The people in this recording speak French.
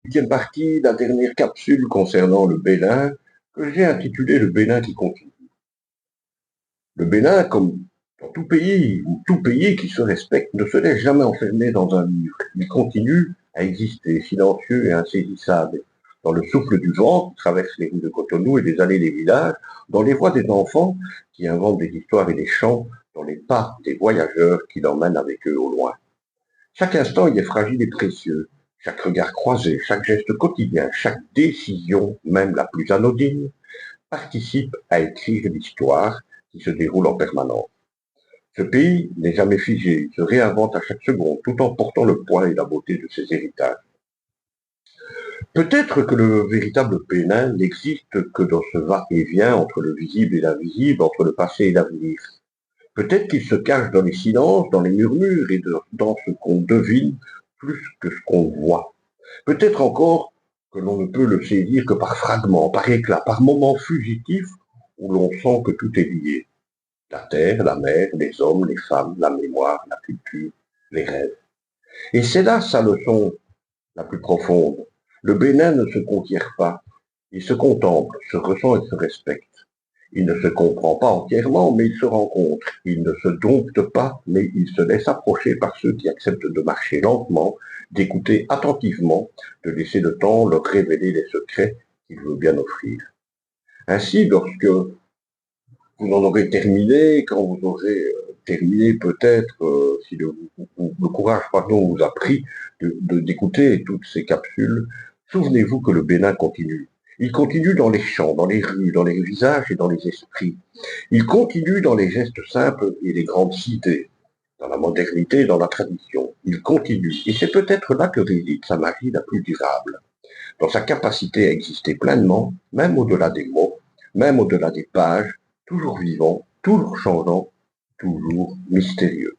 8e partie, la dernière capsule concernant le Bénin, que j'ai intitulée Le Bénin qui continue. Le Bénin, comme dans tout pays, ou tout pays qui se respecte, ne se laisse jamais enfermer dans un mur. Il continue à exister, silencieux et insaisissable, dans le souffle du vent qui traverse les rues de Cotonou et les allées des villages, dans les voix des enfants qui inventent des histoires et des chants, dans les pas des voyageurs qui l'emmènent avec eux au loin. Chaque instant y est fragile et précieux. Chaque regard croisé, chaque geste quotidien, chaque décision, même la plus anodine, participe à écrire l'histoire qui se déroule en permanence. Ce pays n'est jamais figé, il se réinvente à chaque seconde, tout en portant le poids et la beauté de ses héritages. Peut-être que le véritable Bénin n'existe que dans ce va-et-vient entre le visible et l'invisible, entre le passé et l'avenir. Peut-être qu'il se cache dans les silences, dans les murmures et dans ce qu'on devine plus que ce qu'on voit. Peut-être encore que l'on ne peut le saisir que par fragments, par éclats, par moments fugitifs où l'on sent que tout est lié. La terre, la mer, les hommes, les femmes, la mémoire, la culture, les rêves. Et c'est là sa leçon la plus profonde. Le Bénin ne se conquiert pas. Il se contemple, se ressent et se respecte. Il ne se comprend pas entièrement, mais il se rencontre. Il ne se dompte pas, mais il se laisse approcher par ceux qui acceptent de marcher lentement, d'écouter attentivement, de laisser le temps leur révéler les secrets qu'il veut bien offrir. Ainsi, lorsque vous en aurez terminé, quand vous aurez terminé peut-être, si le courage vous a pris d'écouter toutes ces capsules, souvenez-vous que le Bénin continue. Il continue dans les champs, dans les rues, dans les visages et dans les esprits. Il continue dans les gestes simples et les grandes cités, dans la modernité et dans la tradition. Il continue. Et c'est peut-être là que réside sa magie la plus durable, dans sa capacité à exister pleinement, même au-delà des mots, même au-delà des pages, toujours vivant, toujours changeant, toujours mystérieux.